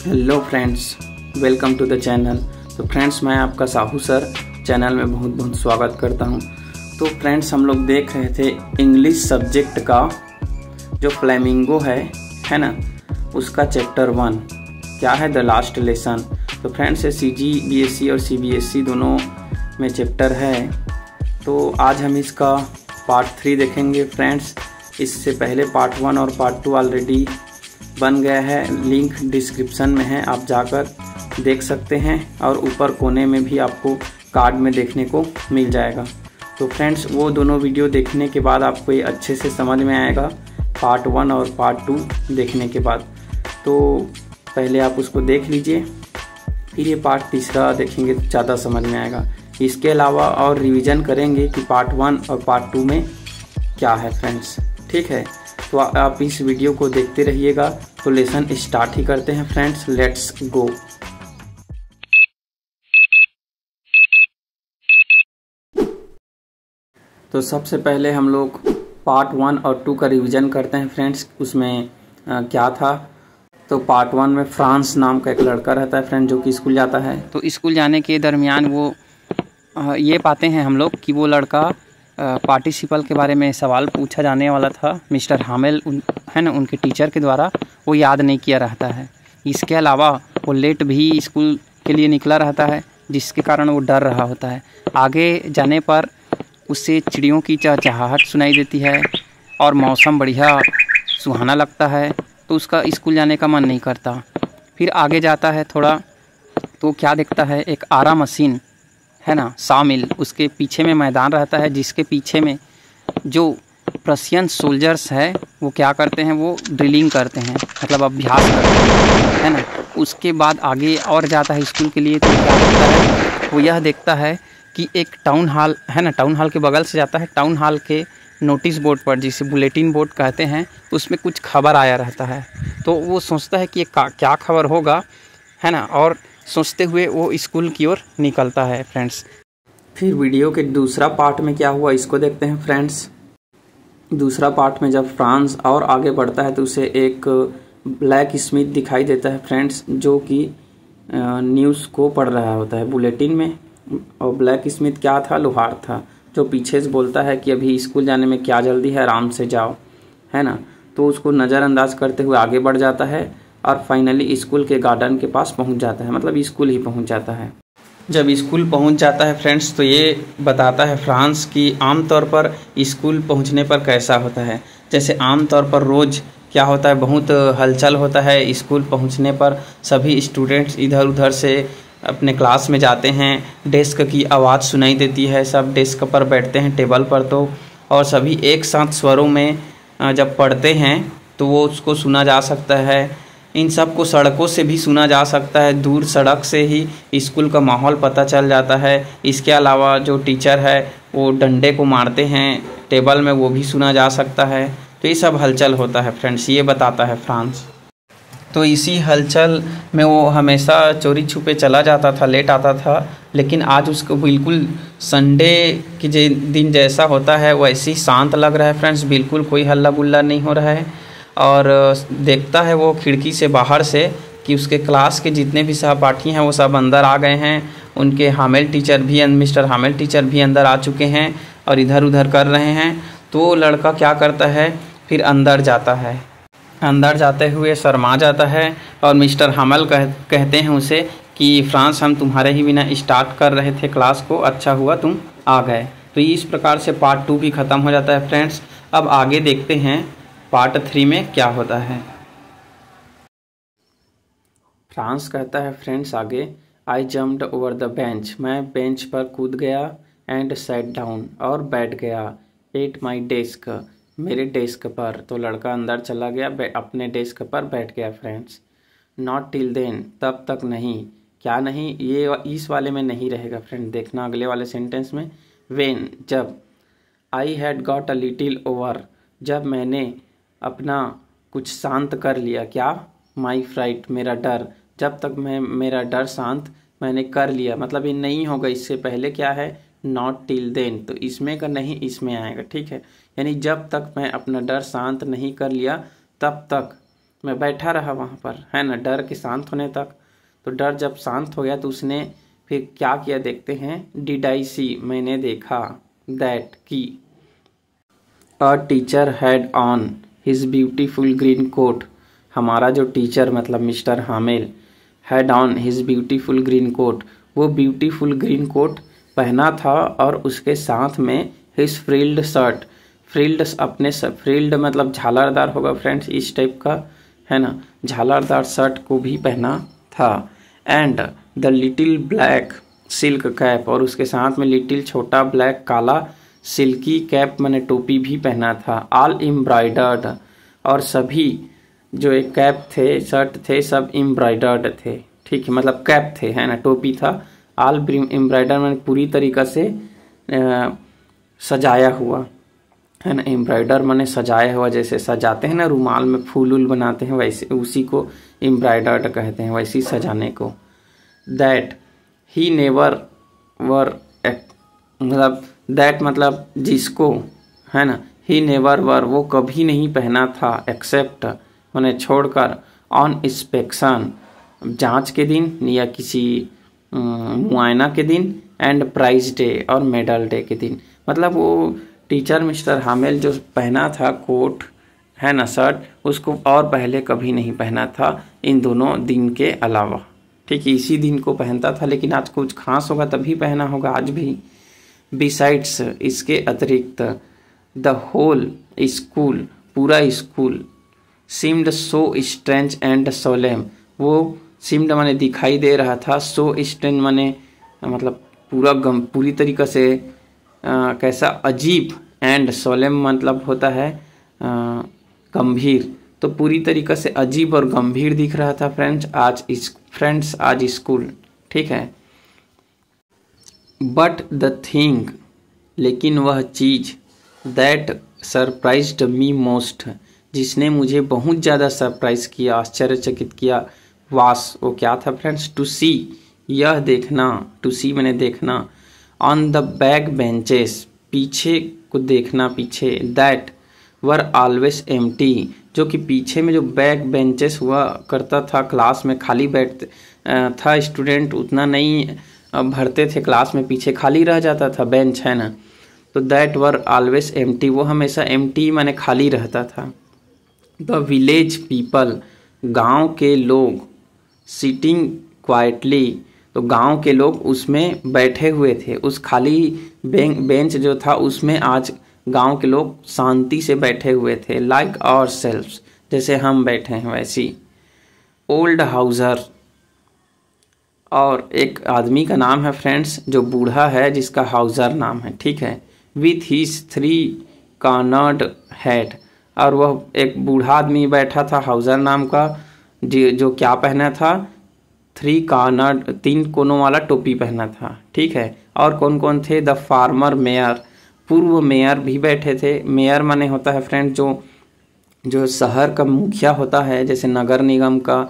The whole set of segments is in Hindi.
Hello friends, welcome to the channel. तो फ्रेंड्स, मैं आपका साहू सर चैनल में बहुत बहुत स्वागत करता हूं। तो फ्रेंड्स, हम लोग देख रहे थे इंग्लिश सब्जेक्ट का जो फ्लेमिंगो है ना, उसका चैप्टर 1 क्या है, द लास्ट लेसन। तो फ्रेंड्स, ये CGBSE और CBSE दोनों में चैप्टर है। तो आज हम इसका पार्ट 3 देखेंगे फ्रेंड्स। इससे पहले पार्ट 1 और पार्ट 2 ऑलरेडी बन गया है, लिंक डिस्क्रिप्शन में है, आप जाकर देख सकते हैं और ऊपर कोने में भी आपको कार्ड में देखने को मिल जाएगा। तो फ्रेंड्स, वो दोनों वीडियो देखने के बाद आपको ये अच्छे से समझ में आएगा, पार्ट 1 और पार्ट 2 देखने के बाद। तो पहले आप उसको देख लीजिए, फिर ये पार्ट 3 देखेंगे तो ज़्यादा समझ में आएगा। इसके अलावा और रिवीजन करेंगे कि पार्ट 1 और पार्ट 2 में क्या है फ्रेंड्स, ठीक है। तो आप इस वीडियो को देखते रहिएगा। तो लेसन स्टार्ट ही करते हैं फ्रेंड्स, लेट्स गो। तो सबसे पहले हम लोग पार्ट 1 और 2 का रिवीजन करते हैं फ्रेंड्स। उसमें क्या था, तो पार्ट 1 में फ्रांस नाम का एक लड़का रहता है फ्रेंड, जो कि स्कूल जाता है। तो स्कूल जाने के दरमियान वो ये पाते हैं हम लोग कि वो लड़का पार्टिसिपल के बारे में सवाल पूछा जाने वाला था मिस्टर हामेल है ना, उनके टीचर के द्वारा, वो याद नहीं किया रहता है। इसके अलावा वो लेट भी स्कूल के लिए निकला रहता है, जिसके कारण वो डर रहा होता है। आगे जाने पर उससे चिड़ियों की चहचहाहट सुनाई देती है और मौसम बढ़िया सुहाना लगता है, तो उसका स्कूल जाने का मन नहीं करता। फिर आगे जाता है थोड़ा, तो क्या देखता है, एक आरा मशीन है ना, सामिल, उसके पीछे में मैदान रहता है, जिसके पीछे में जो प्रशियन सोल्जर्स है वो क्या करते हैं, वो ड्रिलिंग करते हैं, मतलब अभ्यास करते हैं, है ना। उसके बाद आगे और जाता है स्कूल के लिए, तो क्या देखता है, वो यह देखता है कि एक टाउन हॉल है ना, टाउन हॉल के बगल से जाता है। टाउन हॉल के नोटिस बोर्ड पर, जिसे बुलेटिन बोर्ड कहते हैं, उसमें कुछ खबर आया रहता है। तो वो सोचता है कि ये क्या खबर होगा, है ना, और सोचते हुए वो स्कूल की ओर निकलता है फ्रेंड्स। फिर वीडियो के दूसरा पार्ट में क्या हुआ, इसको देखते हैं फ्रेंड्स। दूसरा पार्ट में जब फ्रांस और आगे बढ़ता है तो उसे एक ब्लैक स्मिथ दिखाई देता है फ्रेंड्स, जो कि न्यूज़ को पढ़ रहा होता है बुलेटिन में। और ब्लैक स्मिथ क्या था, लोहार था, जो पीछे से बोलता है कि अभी स्कूल जाने में क्या जल्दी है, आराम से जाओ, है ना। तो उसको नज़रअंदाज करते हुए आगे बढ़ जाता है और फाइनली स्कूल के गार्डन के पास पहुंच जाता है, मतलब स्कूल ही पहुंच जाता है। जब स्कूल पहुंच जाता है फ्रेंड्स, तो ये बताता है फ्रांस की आमतौर पर स्कूल पहुंचने पर कैसा होता है। जैसे आमतौर पर रोज़ क्या होता है, बहुत हलचल होता है स्कूल पहुंचने पर। सभी स्टूडेंट्स इधर उधर से अपने क्लास में जाते हैं, डेस्क की आवाज़ सुनाई देती है, सब डेस्क पर बैठते हैं, टेबल पर, तो और सभी एक साथ स्वरों में जब पढ़ते हैं तो वो उसको सुना जा सकता है। इन सब को सड़कों से भी सुना जा सकता है, दूर सड़क से ही स्कूल का माहौल पता चल जाता है। इसके अलावा जो टीचर है वो डंडे को मारते हैं टेबल में, वो भी सुना जा सकता है। तो ये सब हलचल होता है फ्रेंड्स, ये बताता है फ्रांस। तो इसी हलचल में वो हमेशा चोरी छुपे चला जाता था, लेट आता था, लेकिन आज उसको बिल्कुल संडे के दिन जैसा होता है वैसे ही शांत लग रहा है फ्रेंड्स, बिल्कुल कोई हल्ला गुल्ला नहीं हो रहा है। और देखता है वो खिड़की से बाहर से कि उसके क्लास के जितने भी सहपाठी हैं वो सब अंदर आ गए हैं। उनके हामेल टीचर भी, मिस्टर हामेल टीचर भी अंदर आ चुके हैं और इधर उधर कर रहे हैं। तो लड़का क्या करता है, फिर अंदर जाता है। अंदर जाते हुए शर्मा जाता है और मिस्टर हामेल कहते हैं उसे कि फ्रांस, हम तुम्हारे ही बिना स्टार्ट कर रहे थे क्लास को, अच्छा हुआ तुम आ गए। तो इस प्रकार से पार्ट 2 भी ख़त्म हो जाता है फ्रेंड्स। अब आगे देखते हैं पार्ट 3 में क्या होता है। फ्रांस कहता है फ्रेंड्स आगे, आई जम्प्ड ओवर द बेंच, मैं बेंच पर कूद गया, एंड सैट डाउन, और बैठ गया, एट माई डेस्क, मेरे डेस्क पर। तो लड़का अंदर चला गया, अपने डेस्क पर बैठ गया फ्रेंड्स। नॉट टिल देन, तब तक नहीं, क्या नहीं, ये इस वाले में नहीं रहेगा फ्रेंड, देखना अगले वाले सेंटेंस में। वेन, जब, I had got a little over, जब मैंने अपना कुछ शांत कर लिया, क्या, माई फ्राइट, मेरा डर, जब तक मैं मेरा डर शांत मैंने कर लिया, मतलब ये नहीं होगा, इससे पहले क्या है, नॉट टिल देन, तो इसमें का नहीं इसमें आएगा, ठीक है। यानी जब तक मैं अपना डर शांत नहीं कर लिया तब तक मैं बैठा रहा वहाँ पर, है ना, डर के शांत होने तक। तो डर जब शांत हो गया तो उसने फिर क्या किया देखते हैं। डिड आई सी, मैंने देखा, दैट की a teacher had on his beautiful green coat, हमारा जो टीचर मतलब mister Hamel, had on his beautiful green coat, वो ब्यूटीफुल ग्रीन कोट पहना था और उसके साथ में हिज फ्रिल्ड शर्ट, फ्रिल्ड अपने फ्रिल्ड मतलब झालरदार होगा फ्रेंड्स, इस टाइप का, है ना, झालरदार शर्ट को भी पहना था। And the little black silk cap, और उसके साथ में लिटिल छोटा ब्लैक काला सिल्की कैप मैंने टोपी भी पहना था। ऑल एम्ब्रॉयडर्ड, और सभी जो एक कैप थे शर्ट थे सब एम्ब्रॉयडर्ड थे, ठीक है, मतलब कैप थे, है ना, टोपी था। ऑल एम्ब्रॉयडर मैंने पूरी तरीक़ा से सजाया हुआ, है ना, एम्ब्रॉयडर मैंने सजाया हुआ, जैसे सजाते हैं ना रुमाल में फूल वूल बनाते हैं, वैसे उसी को एम्ब्रॉयडर्ड कहते हैं, वैसे ही सजाने को। दैट ही नेवर वर, मतलब दैट मतलब जिसको, है ना, ही नेवर वर वो कभी नहीं पहना था, एक्सेप्ट मैंने छोड़कर, ऑन इंस्पेक्शन जांच के दिन या किसी मुआयना के दिन, एंड प्राइज डे और मेडल डे के दिन। मतलब वो टीचर मिस्टर हामिल जो पहना था कोट, है ना, शर्ट, उसको और पहले कभी नहीं पहना था इन दोनों दिन के अलावा, ठीक है, इसी दिन को पहनता था, लेकिन आज कुछ खास होगा तभी पहना होगा आज भी। बिसाइड्स, इसके अतिरिक्त, द होल स्कूल, पूरा school, seemed so strange and solemn, वो सीम्ड माने दिखाई दे रहा था, सो स्ट्रेंज माने मतलब पूरी तरीक़ा से कैसा, अजीब, एंड सोलेम मतलब होता है गंभीर, तो पूरी तरीक़ा से अजीब और गंभीर दिख रहा था फ्रेंड्स आज स्कूल, ठीक है। बट द थिंग, लेकिन वह चीज़, दैट सरप्राइज्ड मी मोस्ट, जिसने मुझे बहुत ज़्यादा सरप्राइज किया, आश्चर्यचकित किया, वास, वो क्या था फ्रेंड्स, टू सी, यह देखना, टू सी मैंने देखना, ऑन द बैक बेंचेस, पीछे को देखना, पीछे, दैट वर ऑलवेज एम्प्टी, जो कि पीछे में जो बैक बेंचेस हुआ करता था, क्लास में खाली बैठ था, स्टूडेंट उतना नहीं भरते थे क्लास में, पीछे खाली रह जाता था बेंच, है ना, तो दैट वर ऑलवेज एम्प्टी, वो हमेशा एम्प्टी माने खाली रहता था। द विलेज पीपल, गांव के लोग, सिटिंग क्वाइटली, तो गांव के लोग उसमें बैठे हुए थे, उस खाली बेंच जो था उसमें आज गांव के लोग शांति से बैठे हुए थे। लाइक आवर सेल्व्स, जैसे हम बैठे हैं वैसी। ओल्ड हाउजर, और एक आदमी का नाम है फ्रेंड्स जो बूढ़ा है जिसका हाउजर नाम है, ठीक है। विथ हिज 3 कॉर्नर्ड हैट, और वह एक बूढ़ा आदमी बैठा था हाउजर नाम का, जो क्या पहना था, 3 कॉर्नर्ड, 3 कोनों वाला टोपी पहना था, ठीक है। और कौन कौन थे, द फार्मर मेयर, पूर्व मेयर भी बैठे थे। मेयर माने होता है फ्रेंड जो शहर का मुखिया होता है, जैसे नगर निगम का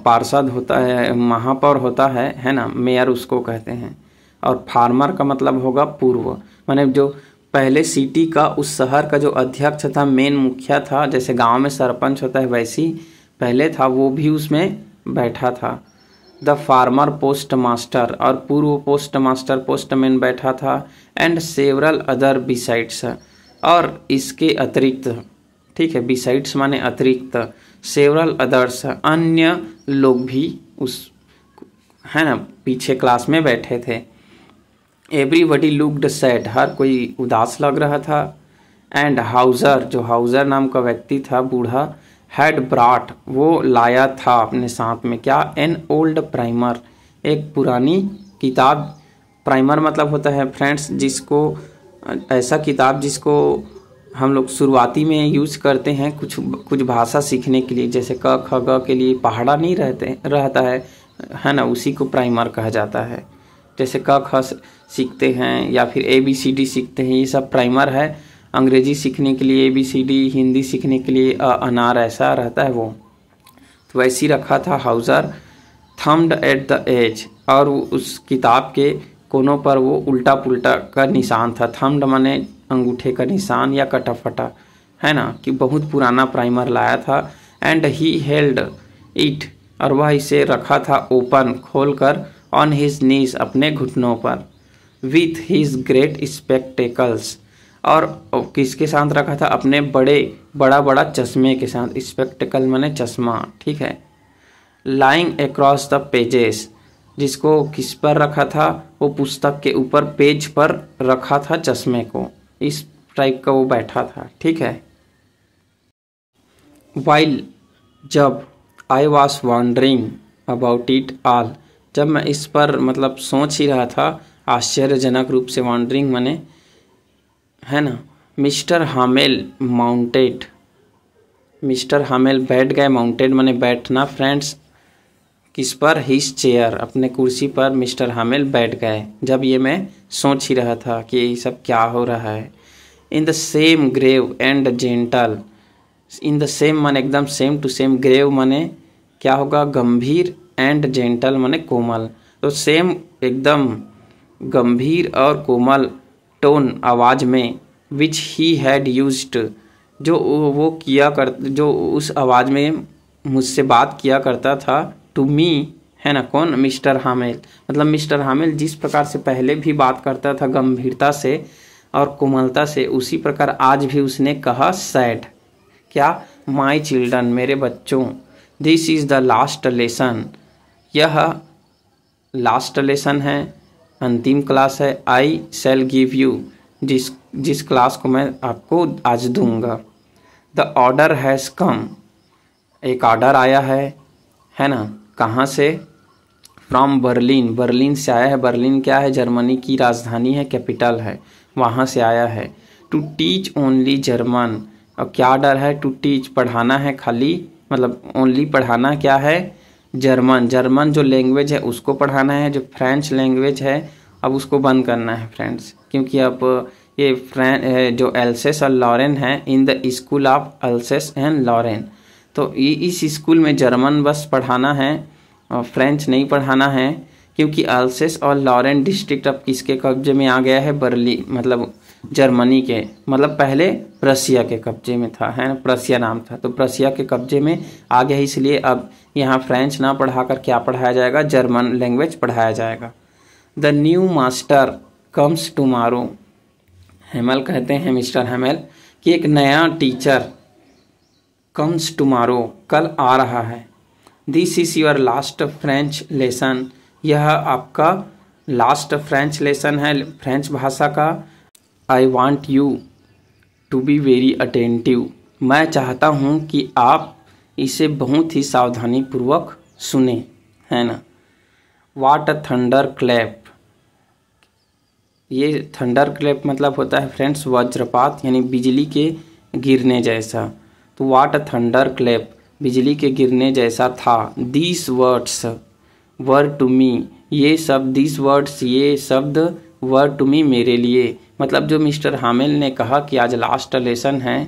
पार्षद होता है, महापौर होता है ना, मेयर उसको कहते हैं। और फार्मर का मतलब होगा पूर्व, माने जो पहले सिटी का, उस शहर का जो अध्यक्ष था, मेन मुखिया था, जैसे गांव में सरपंच होता है वैसी पहले था, वो भी उसमें बैठा था। द फार्मर पोस्ट मास्टर, और पूर्व पोस्ट मास्टर पोस्टमैन बैठा था। एंड सेवरल अदर बिसाइड्स, और इसके अतिरिक्त, ठीक है, बिसाइड्स माने अतिरिक्त, सेवरल अदर्स, अन्य लोग भी उस, है ना, पीछे क्लास में बैठे थे। एवरीबडी लुक्ड सैड, हर कोई उदास लग रहा था। एंड हाउजर, जो हाउजर नाम का व्यक्ति था बूढ़ा, हैड ब्रॉट, वो लाया था अपने साथ में क्या, एन ओल्ड प्राइमर, एक पुरानी किताब। प्राइमर मतलब होता है फ्रेंड्स जिसको, ऐसा किताब जिसको हम लोग शुरुआती में यूज करते हैं कुछ भाषा सीखने के लिए, जैसे क ख ग के लिए पहाड़ा नहीं रहता है ना, उसी को प्राइमर कहा जाता है। जैसे क ख सीखते हैं या फिर ABCD सीखते हैं, ये सब प्राइमर है। अंग्रेजी सीखने के लिए ABCD, हिंदी सीखने के लिए अनार, ऐसा रहता है वो, तो वैसे ही रखा था Hauser. Thumbed at the edge, और उस किताब के कोनों पर वो उल्टा पुल्टा का निशान था। थम्ड माने अंगूठे का निशान या कटा फटा, है ना, कि बहुत पुराना प्राइमर लाया था। एंड ही हेल्ड इट, और वह इसे रखा था ओपन, खोलकर, ऑन हिज नीज, अपने घुटनों पर, विथ हिज ग्रेट स्पेक्टेकल्स, और किसके साथ रखा था? अपने बड़ा चश्मे के साथ। स्पेक्टेकल माने चश्मा, ठीक है। लाइंग अक्रॉस द पेजेस, जिसको किस पर रखा था? वो पुस्तक के ऊपर, पेज पर रखा था चश्मे को, इस टाइप का वो बैठा था, ठीक है। वाइल, जब, I was wondering about it all, जब मैं इस पर मतलब सोच ही रहा था, आश्चर्यजनक रूप से, वॉन्डरिंग माने, है ना। Mister Hamel mounted, mister Hamel बैठ गए, माउंटेड माने बैठना फ्रेंड्स, किस पर? हिज चेयर, अपने कुर्सी पर मिस्टर हामेल बैठ गए, जब ये मैं सोच ही रहा था कि ये सब क्या हो रहा है। In the same grave and gentle, in the same माने एकदम सेम टू सेम, ग्रेव माने क्या होगा? गंभीर, एंड जेंटल माने कोमल, तो सेम एकदम गंभीर और कोमल टोन, आवाज में, विच ही हैड यूज्ड, जो वो किया कर, जो उस आवाज में मुझसे बात किया करता था, टू मी, है ना। कौन? मिस्टर हामेल, मतलब मिस्टर हामेल जिस प्रकार से पहले भी बात करता था गंभीरता से और कोमलता से, उसी प्रकार आज भी उसने कहा सैड, क्या? माई चिल्ड्रन, मेरे बच्चों, this is the last lesson, यह लास्ट लेसन है, अंतिम क्लास है। आई शैल गिव यू, जिस क्लास को मैं आपको आज दूंगा। द ऑर्डर हैज़ कम, एक ऑर्डर आया है ना। कहाँ से? फ्रॉम बर्लिन, बर्लिन से आया है। बर्लिन क्या है? जर्मनी की राजधानी है, कैपिटल है, वहाँ से आया है। टू टीच ओनली जर्मन, और क्या ऑर्डर है? टू टीच, पढ़ाना है खाली, मतलब ओनली पढ़ाना क्या है? जर्मन, जर्मन जो लैंग्वेज है उसको पढ़ाना है। जो फ्रेंच लैंग्वेज है अब उसको बंद करना है फ्रेंड्स, क्योंकि अब ये जो एल्सेस और लॉरेन है, in the school of Alsace and Lorraine, तो इस स्कूल में जर्मन बस पढ़ाना है और फ्रेंच नहीं पढ़ाना है, क्योंकि अल्सेस और लॉरेन डिस्ट्रिक्ट अब किसके कब्जे में आ गया है? बर्लिन, मतलब जर्मनी के, मतलब पहले प्रशिया के कब्जे में था, है ना, प्रशिया नाम था, तो प्रशिया के कब्जे में आ गया, इसलिए अब यहाँ फ्रेंच ना पढ़ाकर क्या पढ़ाया जाएगा? जर्मन लैंग्वेज पढ़ाया जाएगा। The new master comes tomorrow, Hamel कहते हैं, मिस्टर हेमल, कि एक नया टीचर कम्स टुमारो, कल आ रहा है। This is your last French lesson, यह आपका लास्ट फ्रेंच लेसन है, फ्रेंच भाषा का। I want you to be very attentive, मैं चाहता हूँ कि आप इसे बहुत ही सावधानी पूर्वक सुने, है ना। वाट अ थंडर क्लैप, ये थंडर क्लैप मतलब होता है फ्रेंड्स वज्रपात, यानी बिजली के गिरने जैसा। तो वाट अ थंडर क्लैप, बिजली के गिरने जैसा था। These words were to me, ये सब, दीज वर्ड्स, ये शब्द, वर टू मी, मेरे लिए, मतलब जो मिस्टर हामेल ने कहा कि आज लास्ट लेसन है,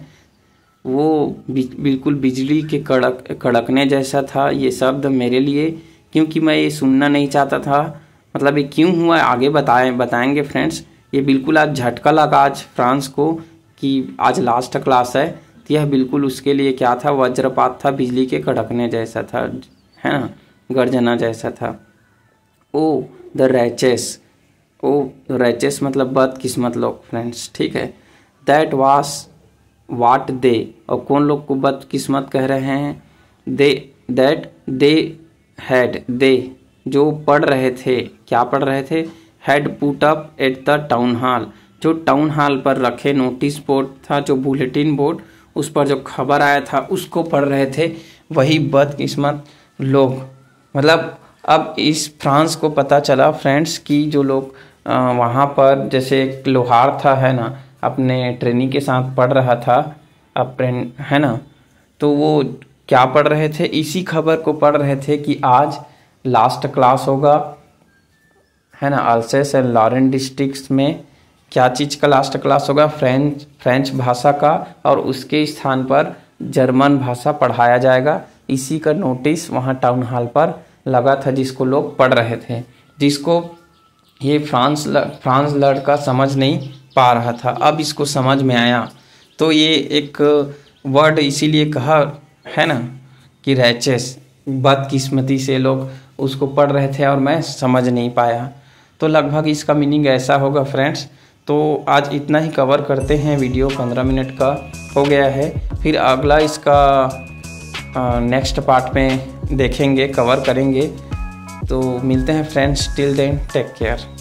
वो बिल्कुल बिजली के कड़कने जैसा था ये शब्द मेरे लिए, क्योंकि मैं ये सुनना नहीं चाहता था। मतलब ये क्यों हुआ आगे बताएंगे फ्रेंड्स। ये बिल्कुल आज झटका लगा आज फ्रांस को कि आज लास्ट क्लास है, तो यह बिल्कुल उसके लिए क्या था? वज्रपात था, बिजली के कड़कने जैसा था, है ना, गर्जना जैसा था। ओ द रैचेस, ओ रैचेस मतलब बदकिस्मत लोग फ्रेंड्स, ठीक है। दैट वाज वाट दे, और कौन लोग को बदकिस्मत कह रहे हैं? दे, दैट दे हैड, दे जो पढ़ रहे थे, क्या पढ़ रहे थे? Had put up at the town hall, जो टाउन हॉल पर रखे नोटिस बोर्ड था, जो बुलेटिन बोर्ड, उस पर जो खबर आया था उसको पढ़ रहे थे, वही बदकिस्मत लोग। मतलब अब इस फ्रांस को पता चला फ्रेंड्स कि जो लोग वहाँ पर, जैसे एक लोहार था, है ना, अपने ट्रेनी के साथ पढ़ रहा था, है ना, तो वो क्या पढ़ रहे थे? इसी खबर को पढ़ रहे थे कि आज लास्ट क्लास होगा, है ना, अल्सेस एंड लॉरेन डिस्ट्रिक्ट्स में क्या चीज़ का लास्ट क्लास होगा? फ्रेंच भाषा का, और उसके स्थान पर जर्मन भाषा पढ़ाया जाएगा। इसी का नोटिस वहाँ टाउन हॉल पर लगा था, जिसको लोग पढ़ रहे थे, जिसको ये फ्रांस लड़का समझ नहीं पा रहा था। अब इसको समझ में आया, तो ये एक वर्ड इसीलिए कहा, है ना, कि रैचेस, बदकिस्मती से लोग उसको पढ़ रहे थे और मैं समझ नहीं पाया। तो लगभग इसका मीनिंग ऐसा होगा फ्रेंड्स। तो आज इतना ही कवर करते हैं, वीडियो 15 मिनट का हो गया है। फिर अगला इसका नेक्स्ट पार्ट में देखेंगे, कवर करेंगे। तो मिलते हैं friends, till then take care.